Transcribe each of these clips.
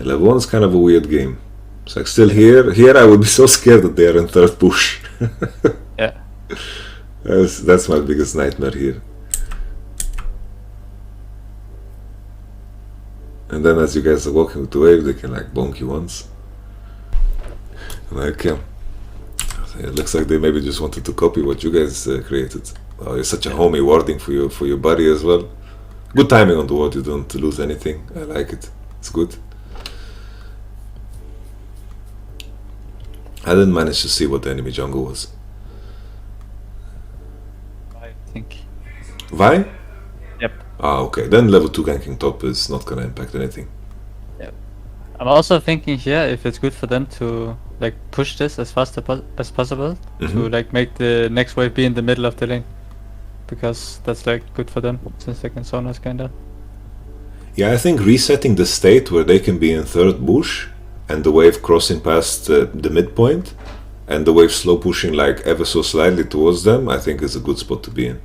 Level 1 is kind of a weird game. It's like still here I would be so scared that they are in third push. Yeah. That's my biggest nightmare here. And then as you guys are walking with the wave, they can like bonk you once. Like, it looks like they maybe just wanted to copy what you guys created. Oh, it's such a homey wording for your buddy as well. Good timing on the word, you don't lose anything. I like it. It's good. I didn't manage to see what the enemy jungle was. I think. Vi? Yep. Ah, okay. Then level 2 ganking top is not gonna impact anything. Yep. I'm also thinking here if it's good for them to like push this as fast as possible to like make the next wave be in the middle of the lane, because that's like good for them since they can zone us kinda. Yeah, I think resetting the state where they can be in third bush and the wave crossing past the midpoint and the wave slow pushing like ever so slightly towards them, I think is a good spot to be in.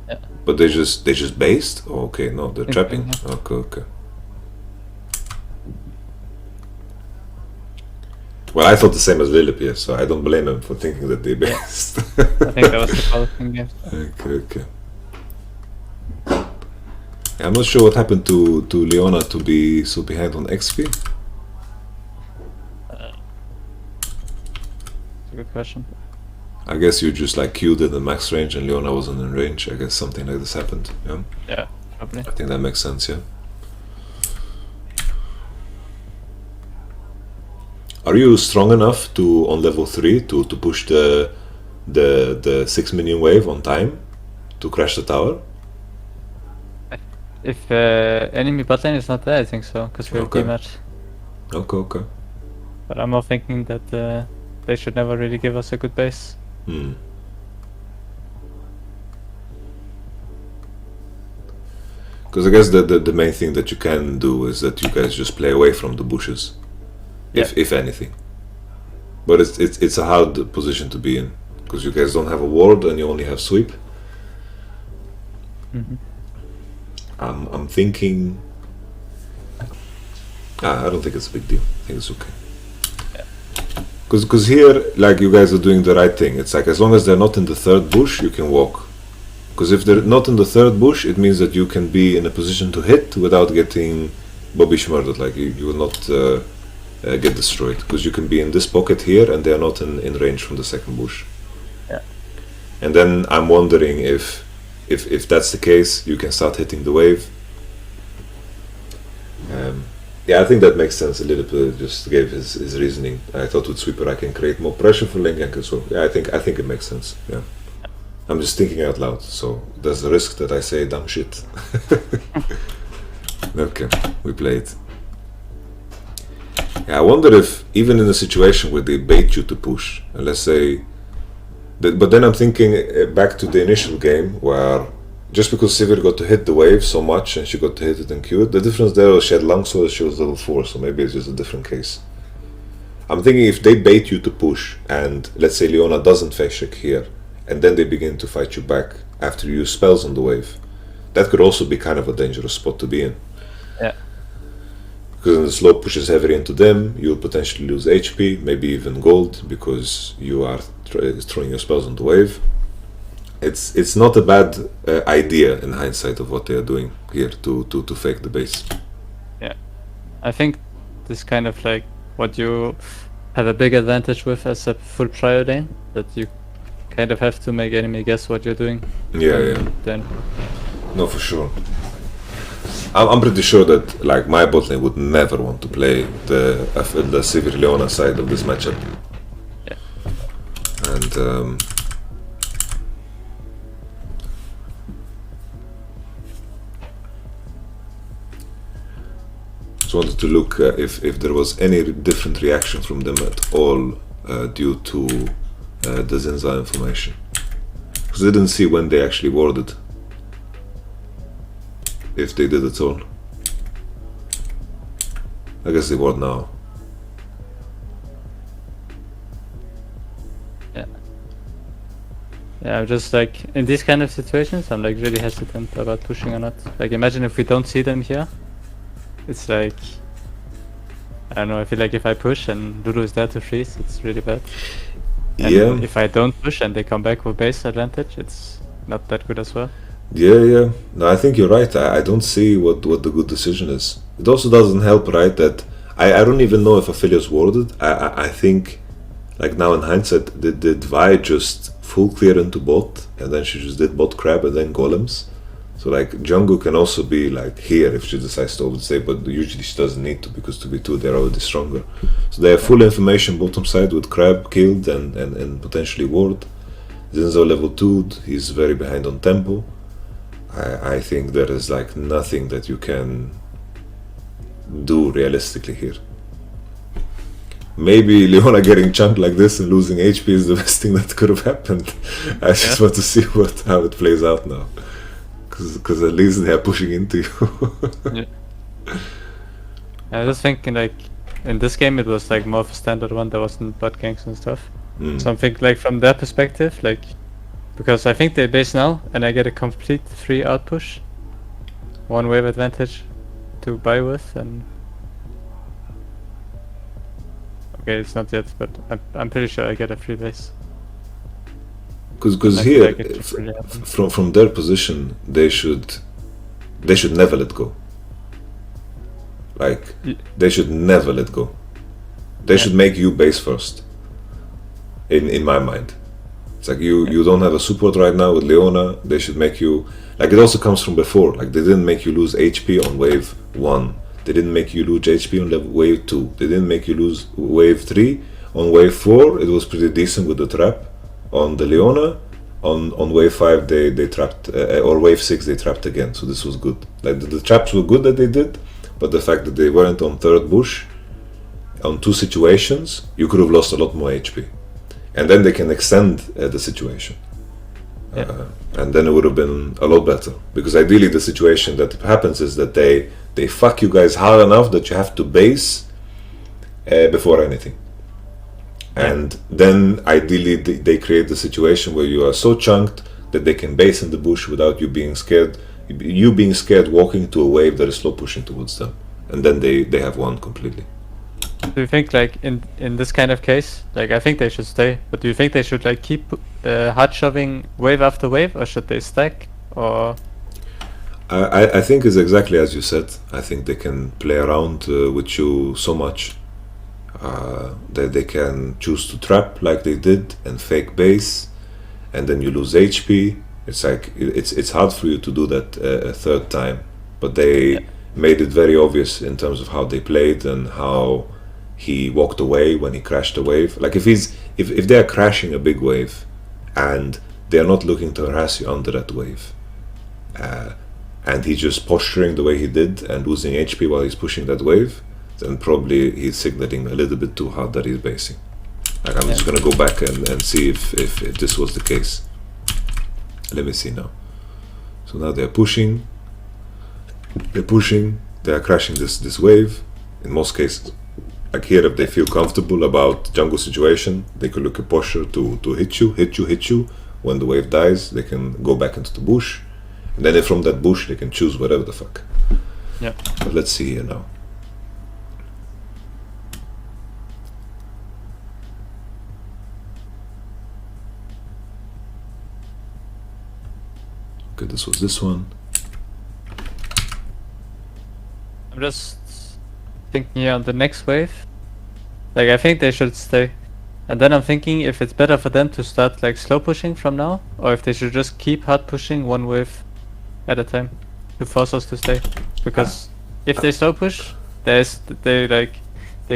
Yeah. But they just based? Oh, okay, no, they're trapping. Yeah. Okay. Well, I thought the same as Lilip here, so I don't blame him for thinking that they based. I think that was the call in game. Okay. I'm not sure what happened to Leona to be so behind on XP. That's a good question. I guess you just like queued in the max range and Leona wasn't in range. I guess something like this happened. Yeah. Yeah, probably. I think that makes sense. Yeah. Are you strong enough to on level 3 to push the 6 minion wave on time to crash the tower? If enemy botlane is not there, I think so, because we're Okay. dematch. Okay. But I'm more thinking that they should never really give us a good base. Because I guess the main thing that you can do is that you guys just play away from the bushes, if anything. But it's a hard position to be in because you guys don't have a ward and you only have sweep. I'm thinking. I don't think it's a big deal. I think it's okay. Because here, like, you guys are doing the right thing. It's like as long as they're not in the third bush, you can walk. Because if they're not in the third bush, it means that you can be in a position to hit without getting Bobbish murdered. Like, you will not get destroyed. Because you can be in this pocket here and they're not in range from the second bush. Yeah. And then I'm wondering if that's the case, you can start hitting the wave. Yeah, I think that makes sense. A little bit just gave his reasoning. I thought with Sweeper I can create more pressure for lane gank as well. Yeah, I think it makes sense. Yeah, I'm just thinking out loud. So there's a risk that I say dumb shit. Okay, we play it. Yeah, I wonder if even in a situation where they bait you to push, and let's say, but then I'm thinking back to the initial game where. Just because Sivir got to hit the wave so much and she got to hit it and Q, the difference there was she had longsword, she was level 4, so maybe it's just a different case. I'm thinking if they bait you to push and let's say Leona doesn't face check here and then they begin to fight you back after you use spells on the wave, that could also be kind of a dangerous spot to be in. Yeah. Because when the slope pushes heavily into them, you'll potentially lose HP, maybe even gold, because you are throwing your spells on the wave. It's not a bad idea in hindsight of what they are doing here to fake the base. Yeah, I think this kind of like what you have a big advantage with as a full trio lane, that you kind of have to make enemy guess what you're doing. Yeah. Then. No, for sure. I'm pretty sure that like my bot lane would never want to play the Sivir Leona side of this matchup. Yeah. And wanted to look if there was any different reaction from them at all due to the Zinza information. Because I didn't see when they actually warded. If they did at all. I guess they ward now. Yeah, I'm just like, in these kind of situations, I'm like really hesitant about pushing or not. Like, imagine if we don't see them here. It's like, I don't know, I feel like if I push and Lulu is there to freeze, it's really bad. And Yeah, if I don't push and they come back with base advantage, it's not that good as well. yeah. No, I think you're right. I don't see what the good decision is. It also doesn't help, right? That I don't even know if Aphelios warded. I think, like now in hindsight, did Vi just full clear into bot, and then she just did bot crab and then golems. So like Jungkook can also be like here if she decides to overstay, but usually she doesn't need to, because to be 2 they're already stronger. So they have full information bottom side with crab killed and potentially ward. Zinzo level 2, he's very behind on tempo. I think there is like nothing that you can do realistically here. Maybe Leona getting chunked like this and losing HP is the best thing that could have happened. I just want to see how it plays out now. Because at least they are pushing into you. Yeah. I was thinking like in this game it was like more of a standard one, there wasn't bot ganks and stuff. So I'm thinking like from their perspective, like because I think they base now and I get a complete free out push, 1 wave advantage to buy with, and okay, it's not yet, but I'm pretty sure I get a free base. Because I here, feel like it should really happen. from their position, they should never let go. Like they should never let go. They should make you base first. In my mind, it's like you don't have a support right now with Leona. They should make you, like, it also comes from before. Like they didn't make you lose HP on wave 1. They didn't make you lose HP on wave 2. They didn't make you lose wave 3. On wave 4, it was pretty decent with the trap. On the Leona, on wave 5 they trapped, or wave 6 they trapped again, so this was good. Like the traps were good that they did, but the fact that they weren't on 3rd bush, on 2 situations, you could have lost a lot more HP. And then they can extend the situation. And then it would have been a lot better. Because ideally the situation that happens is that they fuck you guys hard enough that you have to base before anything. And then ideally they create the situation where you are so chunked that they can base in the bush without you being scared. You being scared walking to a wave that is slow pushing towards them. And then they have won completely. Do you think like in this kind of case, like I think they should stay, but do you think they should like keep hard shoving wave after wave, or should they stack, or? I think it's exactly as you said. I think they can play around with you so much that they can choose to trap like they did and fake base, and then you lose HP. It's like it's hard for you to do that a 3rd time, but they made it very obvious in terms of how they played and how he walked away when he crashed a wave. Like if they are crashing a big wave and they are not looking to harass you under that wave, and he's just posturing the way he did and losing HP while he's pushing that wave, then probably he's signaling a little bit too hard that he's basing. Like I'm just gonna go back and see if this was the case. Let me see now. So now they're pushing, they are crashing this wave. In most cases, like here, if they feel comfortable about jungle situation, they could look at posture to hit you. When the wave dies, they can go back into the bush, and then from that bush they can choose whatever the fuck. Yeah. But let's see here now. Okay, this was this one. I'm just thinking on the next wave. Like I think they should stay. And then I'm thinking if it's better for them to start like slow pushing from now, or if they should just keep hard pushing 1 wave at a time to force us to stay. Because if they slow push, they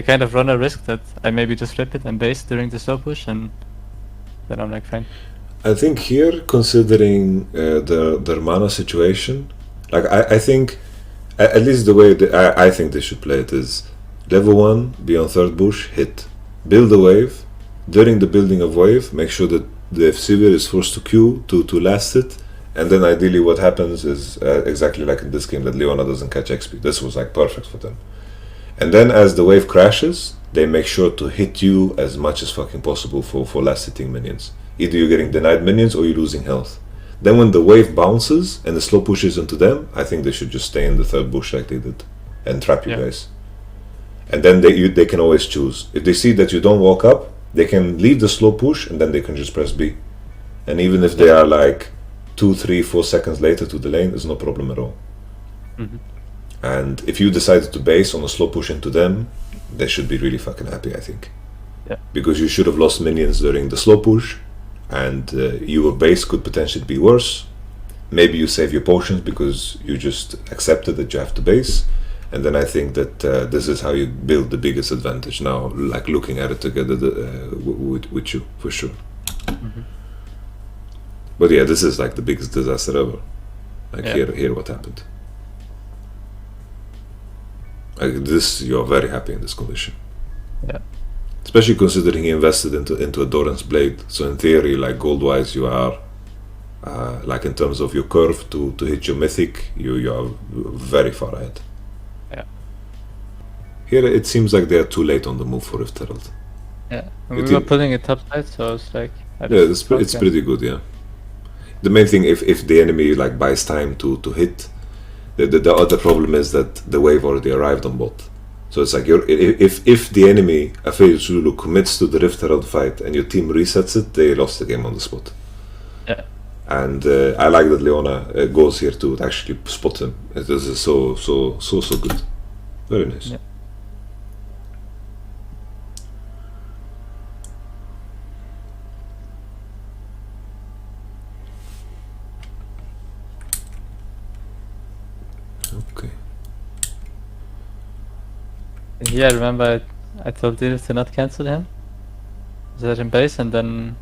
kind of run a risk that I maybe just flip it and base during the slow push, and then I'm like fine. I think here, considering their mana situation, like I think, at least the way I think they should play it is level 1, be on 3rd bush, hit, build a wave. During the building of wave, make sure that the Sivir is forced to Q to last it, and then ideally what happens is exactly like in this game, that Leona doesn't catch XP. This was like perfect for them. And then as the wave crashes, they make sure to hit you as much as fucking possible for last hitting minions. Either you're getting denied minions or you're losing health. Then when the wave bounces and the slow pushes into them, I think they should just stay in the 3rd bush like they did and trap you guys. And then they can always choose. If they see that you don't walk up, they can leave the slow push and then they can just press B. And even if they are like 2, 3, 4 seconds later to the lane, there's no problem at all. And if you decided to base on a slow push into them, they should be really fucking happy, I think. Yeah. Because you should have lost minions during the slow push, and your base could potentially be worse. Maybe you save your potions because you just accepted that you have to base. And then I think that this is how you build the biggest advantage now, like looking at it together with you, for sure. But yeah, this is like the biggest disaster ever. Like here what happened. Like this, you are very happy in this condition. Yeah. Especially considering he invested into a Doran's blade. So in theory, like gold-wise, you are like in terms of your curve to hit your mythic, you are very far ahead. Yeah. Here it seems like they are too late on the move for Rift Herald. Yeah. We were putting it top side, so it's like it's pretty good, yeah. The main thing, if the enemy like buys time to hit, the other problem is that the wave already arrived on bot. So it's like if the enemy Aphelios Lulu commits to the Rift Herald fight and your team resets it, they lost the game on the spot. Yeah. And I like that Leona goes here to actually spot him. This is so good. Very nice. Yeah. Okay. Yeah, I remember I told Dino to not cancel him. Set him base and then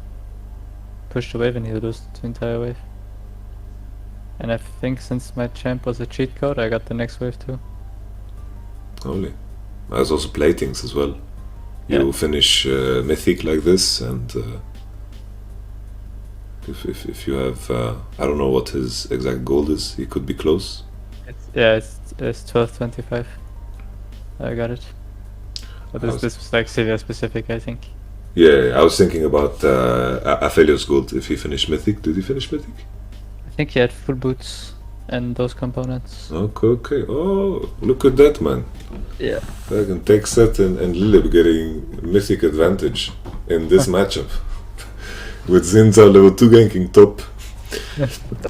push the wave and he lost the entire wave. And I think since my champ was a cheat code, I got the next wave too. Only. There's also platings as well. You finish mythic like this, and if you have I don't know what his exact goal is, he could be close. It's 1225. I got it. But this was like Sivir specific, I think. Yeah, I was thinking about Aphelios gold. If he finished mythic, did he finish mythic? I think he had full boots and those components. Okay. Oh, look at that, man. Yeah. I can Takeset and Lilib getting mythic advantage in this matchup. With Zinza level 2 ganking top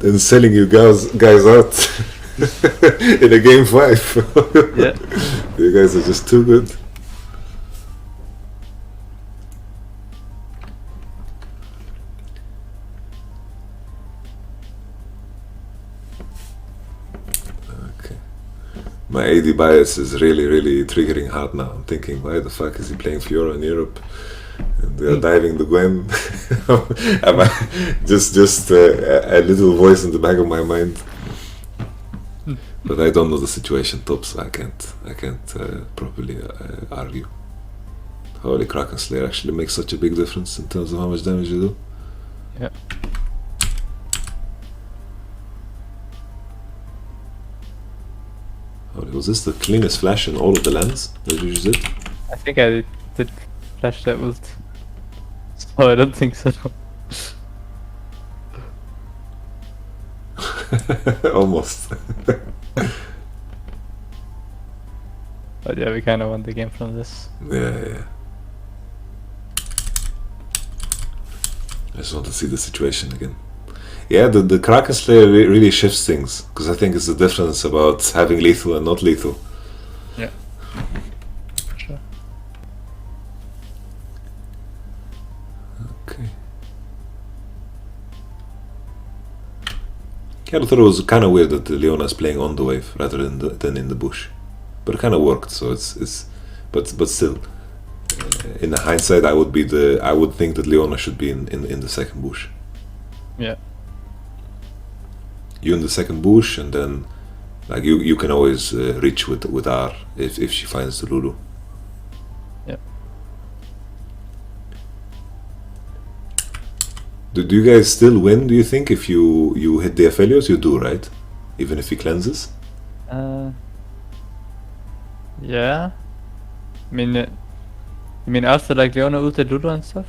and selling you guys out in a game 5. Yeah. You guys are just too good. My AD bias is really triggering hard now. I'm thinking, why the fuck is he playing Fiora in Europe? And they are diving the Gwen. just a little voice in the back of my mind. But I don't know the situation top, so I can't properly argue. Holy Kraken Slayer actually makes such a big difference in terms of how much damage you do. Yeah. Was this the cleanest flash in all of the lands that you just did? I think I did flash that ult. So I don't think so. Almost. But yeah, we kind of won the game from this. Yeah. I just want to see the situation again. Yeah, the Kraken Slayer really shifts things, because I think it's the difference about having lethal and not lethal. Yeah. Sure. Okay. Yeah, I thought it was kind of weird that Leona is playing on the wave rather than in the bush, but it kind of worked. So but still, in hindsight, I would think that Leona should be in the second bush. Yeah. You in the second bush, and then like you can always reach with R if she finds the Lulu. Yeah. Do you guys still win? Do you think if you hit the Aphelios? You do, right? Even if he cleanses. Yeah. I mean, you mean after like Leona ulted Lulu and stuff?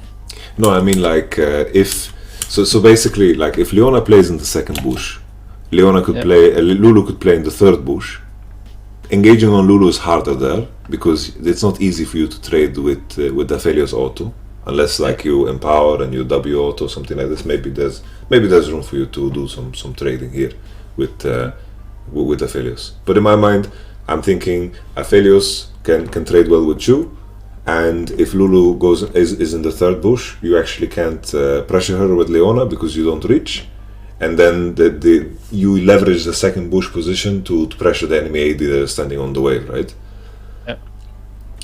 No, I mean like if so basically like if Leona plays in the second bush, Leona could play. Lulu could play in the third bush, engaging on Lulu is harder there because it's not easy for you to trade with Aphelios auto unless like you empower and you W auto or something like this. Maybe there's room for you to do some trading here with Aphelios. But in my mind, I'm thinking Aphelios can trade well with you, and if Lulu is in the third bush, you actually can't pressure her with Leona because you don't reach. And then you leverage the second bush position to pressure the enemy AD that is standing on the wave, right? Yeah.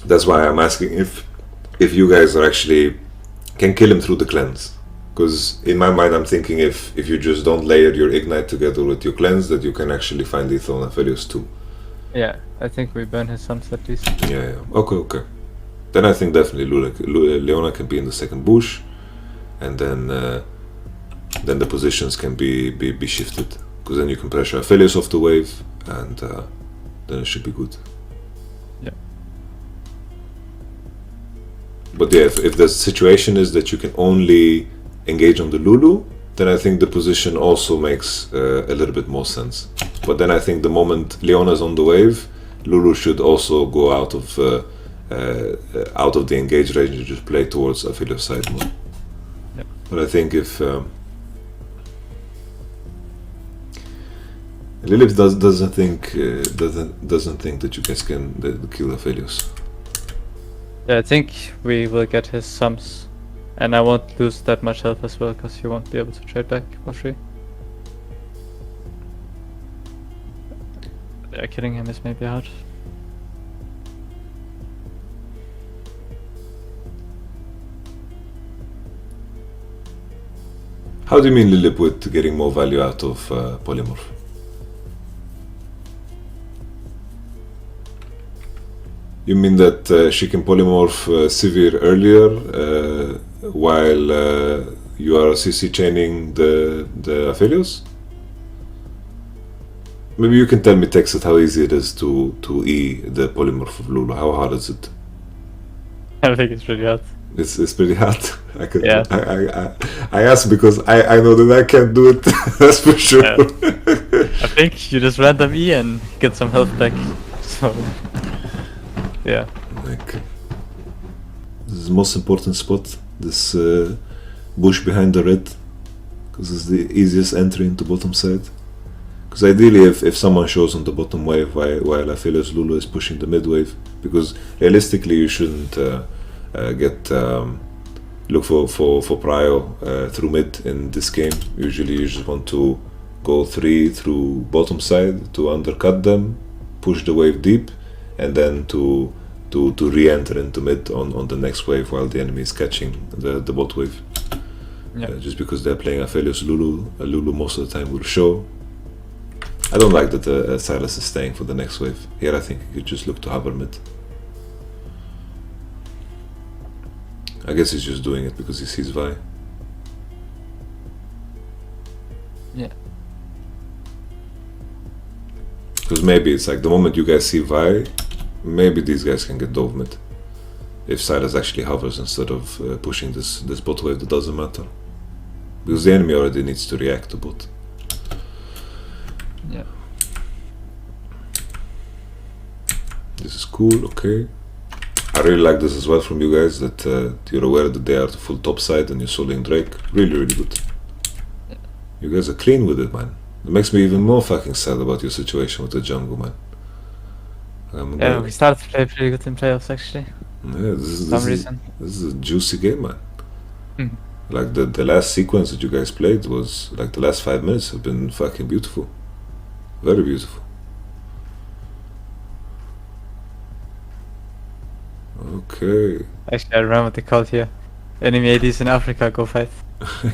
That's why I'm asking if you guys are actually can kill him through the cleanse. Because in my mind I'm thinking if you just don't layer your ignite together with your cleanse, that you can actually find lethal on Aphelios too. Yeah, I think we burn his sums at least. Yeah. Okay. Then I think definitely Leona can be in the second bush, and then the positions can be shifted, because then you can pressure Aphelios off the wave, and then it should be good. Yeah. But yeah, if the situation is that you can only engage on the Lulu, then I think the position also makes a little bit more sense. But then I think the moment Leona is on the wave, Lulu should also go out of the engage range and just play towards Aphelios side more. Yep. But I think if Lilith doesn't think that you guys can kill Aphelios. Yeah, I think we will get his sums, and I won't lose that much health as well, because he won't be able to trade back for free. Yeah, killing him is maybe hard. How do you mean Lilith with getting more value out of Polymorph? You mean that she can polymorph Sivir earlier while you are CC chaining the Aphelios? Maybe you can tell me, Takeset, how easy it is to E the polymorph of Lulu. How hard is it? I think it's pretty hard. It's pretty hard. Yeah. I asked because I know that I can't do it. That's for sure. Yeah. I think you just random E and get some health back. So yeah. Like, this is the most important spot. This bush behind the red, because it's the easiest entry into bottom side. Because ideally, if someone shows on the bottom wave while Aphelios Lulu is pushing the mid wave, because realistically you shouldn't look for prio through mid in this game. Usually you just want to go 3 through bottom side to undercut them, push the wave deep, and then to re-enter into mid on the next wave while the enemy is catching the bot wave. Yeah. Just because they're playing Aphelios Lulu most of the time will show. I don't like that Silas is staying for the next wave. Here I think you just look to hover mid. I guess he's just doing it because he sees Vi. Yeah. Because maybe it's like the moment you guys see Vi, maybe these guys can get dove mid. If Silas actually hovers instead of pushing this bot wave, that doesn't matter. Because the enemy already needs to react to bot. Yeah. This is cool, okay. I really like this as well from you guys, that you're aware that they are the full top side and you're soloing Drake. Really, really good. Yeah. You guys are clean with it, man. It makes me even more fucking sad about your situation with the jungle, man. Yeah, we started to play pretty good in playoffs actually. Yeah, this is a juicy game, man. Mm. Like the last sequence that you guys played was like the last 5 minutes have been fucking beautiful. Very beautiful. Okay. Actually, I remember what they called here. Enemy ADs in Africa, go fight.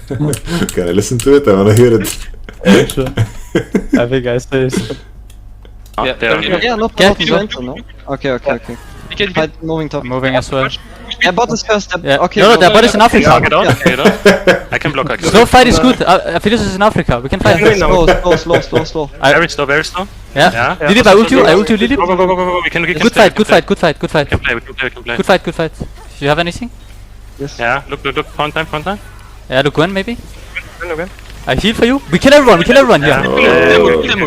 Can I listen to it? I wanna hear it. Yeah, sure. I think I say so. Yeah, no problem. No? Okay. Fight moving top. Moving as well. Yeah, bot is first. Yeah. Okay. No, their bot is in Africa. Get on. I can block. Slow fight is good. Aphelios is in Africa. We can fight. Slow. Very slow. Yeah. Lilith, I ult you, Lilith. Go. We can Good play. fight. Good fight. We can play. Good fight. Do you have anything? Yes. Yeah, look, front line. Yeah, look Gwen maybe? I heal for you. We kill everyone. Here.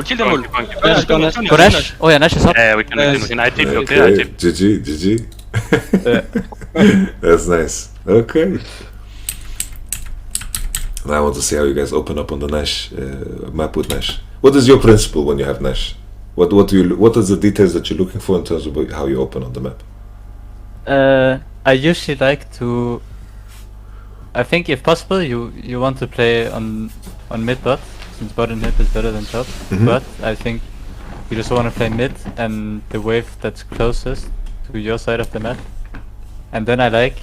Kill them all. Nash, go Nash. Go Nash. Oh yeah, Nash is up. Yeah, we can. I tip. Okay, I Okay, tip. GG. That's nice. Okay. Now I want to see how you guys open up on the Nash map with Nash. What is your principle when you have Nash? What is the details that you're looking for in terms of how you open on the map? I usually like to. I think if possible, you want to play on mid bot, since bot and mid is better than top. But I think you just want to play mid and the wave that's closest to your side of the map. And then I like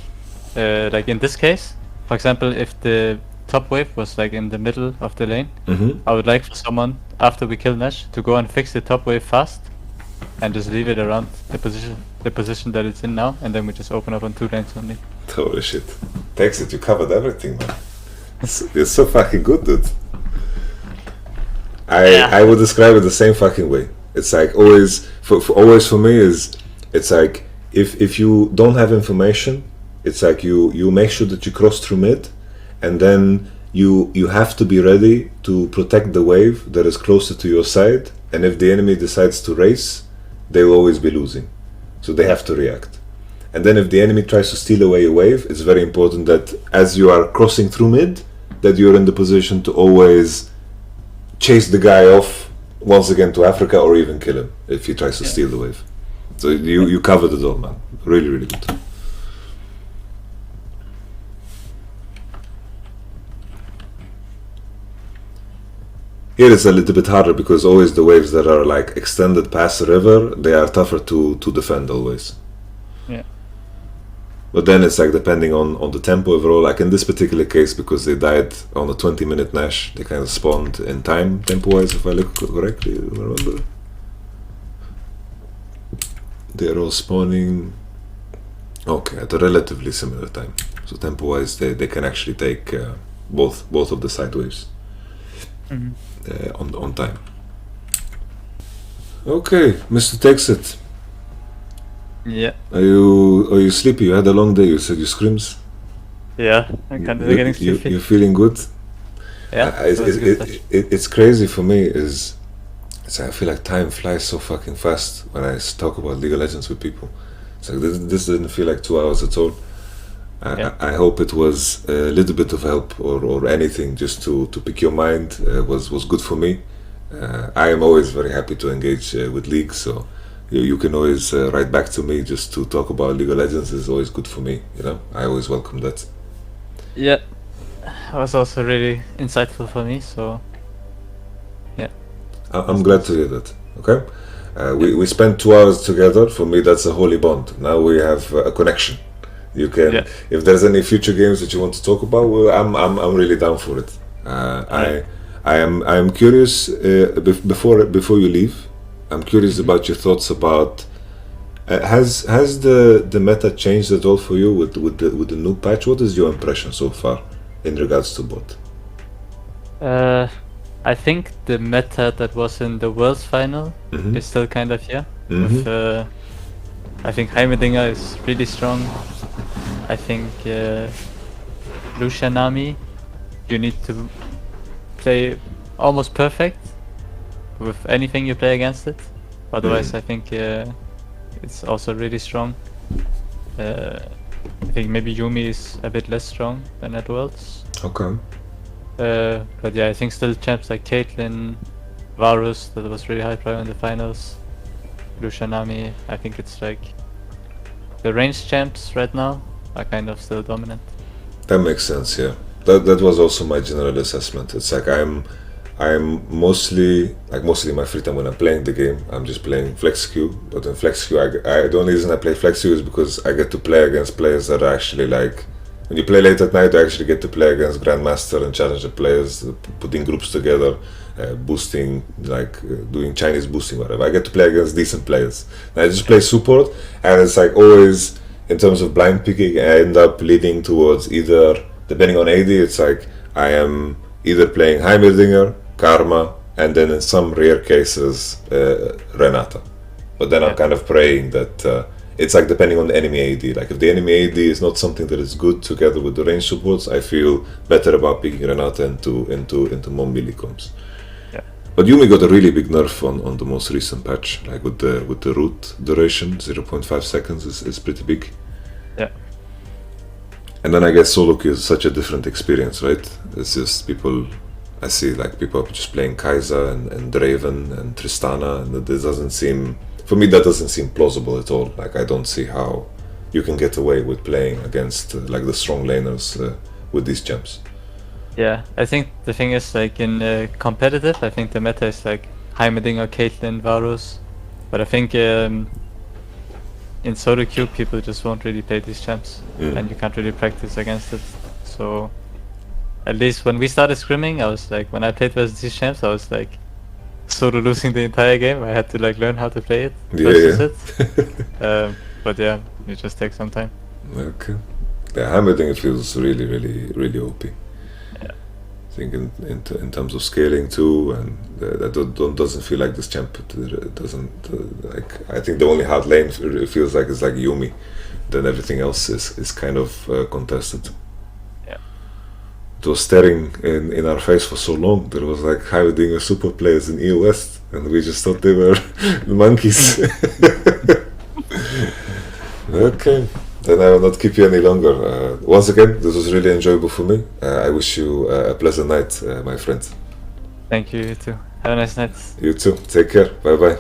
in this case, for example, if the top wave was like in the middle of the lane, I would like for someone after we kill Nash to go and fix the top wave fast, and just leave it around the position that it's in now, and then we just open up on 2 lanes only. Holy shit. Takeset, you covered everything, man. You're so fucking good, dude. I would describe it the same fucking way. It's like always for me is, it's like if you don't have information, it's like you make sure that you cross through mid, and then you have to be ready to protect the wave that is closer to your side, and if the enemy decides to race, they will always be losing. So they have to react. And then if the enemy tries to steal away a wave, it's very important that as you are crossing through mid, that you're in the position to always chase the guy off once again to Africa, or even kill him if he tries to steal the wave. So you covered it all, man. Really, really good. Here it's a little bit harder because always the waves that are like extended past the river, they are tougher to defend always. Yeah. But then it's like depending on the tempo overall, like in this particular case, because they died on a 20-minute Nash, they kind of spawned in time tempo-wise, if I look correctly, remember. They're all spawning, okay, at a relatively similar time. So tempo-wise, they can actually take both of the side waves on time. Okay, Mr. Takeset. Yeah. Are you sleepy? You had a long day. You said you screams. Yeah, I'm kind of getting sleepy. You're feeling good. Yeah. It's crazy for me. I feel like time flies so fucking fast when I talk about League of Legends with people. It's like this didn't feel like 2 hours at all. I hope it was a little bit of help or anything just to pick your mind was good for me. I am always very happy to engage with League, so you can always write back to me just to talk about League of Legends is always good for me, you know? I always welcome that. Yeah, it was also really insightful for me, so yeah. I'm glad to hear that, okay? We spent 2 hours together. For me, that's a holy bond. Now we have a connection. You can, if there's any future games that you want to talk about, well, I'm really down for it. I am curious, before you leave, I'm curious about your thoughts about has the meta changed at all for you with the new patch? What is your impression so far in regards to bot? I think the meta that was in the Worlds final is still kind of here. With, I think Heimerdinger is really strong. I think Lucianami, you need to play almost perfect with anything you play against it. Otherwise, I think it's also really strong. I think maybe Yumi is a bit less strong than at Worlds. Okay. But yeah, I think still champs like Caitlyn, Varus, that was really high prior in the finals. Lucianami, I think it's like the ranged champs right now are kind of still dominant. That makes sense, yeah. That was also my general assessment. It's like I'm mostly in my free time when I'm playing the game, I'm just playing Flex Q. But in Flex Q, the only reason I play Flex Q is because I get to play against players that are actually like, when you play late at night, you actually get to play against Grandmaster and Challenger players, putting groups together, boosting, like doing Chinese boosting, whatever. I get to play against decent players. And I just play support, and it's like always, in terms of blind picking, I end up leading towards either, depending on AD, it's like I am either playing Heimerdinger, Karma, and then in some rare cases Renata. But then I'm kind of praying that it's like depending on the enemy AD. Like if the enemy AD is not something that is good together with the range supports, I feel better about picking Renata into more melee comps. Yeah. But Yuumi got a really big nerf on the most recent patch, like with the root duration, 0.5 seconds is pretty big. Yeah. And then I guess solo queue is such a different experience, right? It's just people, I see like people just playing Kai'Sa and Draven and Tristana, and this doesn't seem, for me that doesn't seem plausible at all. Like I don't see how you can get away with playing against like the strong laners with these champs. Yeah, I think the thing is like in competitive, I think the meta is like Heimerdinger, Caitlyn, Varus, but I think in solo queue people just won't really play these champs, and you can't really practice against it. So at least when we started scrimming, I was like, when I played versus these champs, I was like sort of losing the entire game. I had to like learn how to play it versus it. But yeah, it just takes some time. Okay. Yeah, Heimerdinger feels really OP. Yeah. I think in terms of scaling too, and that doesn't feel like this champ. It doesn't like. I think the only hard lane it feels like is like Yuumi. Then everything else is kind of contested. Yeah. It was staring in our face for so long. There was like Heimerdinger super players in EU West, and we just thought they were monkeys. Okay. Then I will not keep you any longer. Once again, this was really enjoyable for me. I wish you a pleasant night, my friend. Thank you, you too. Have a nice night. You too. Take care. Bye bye.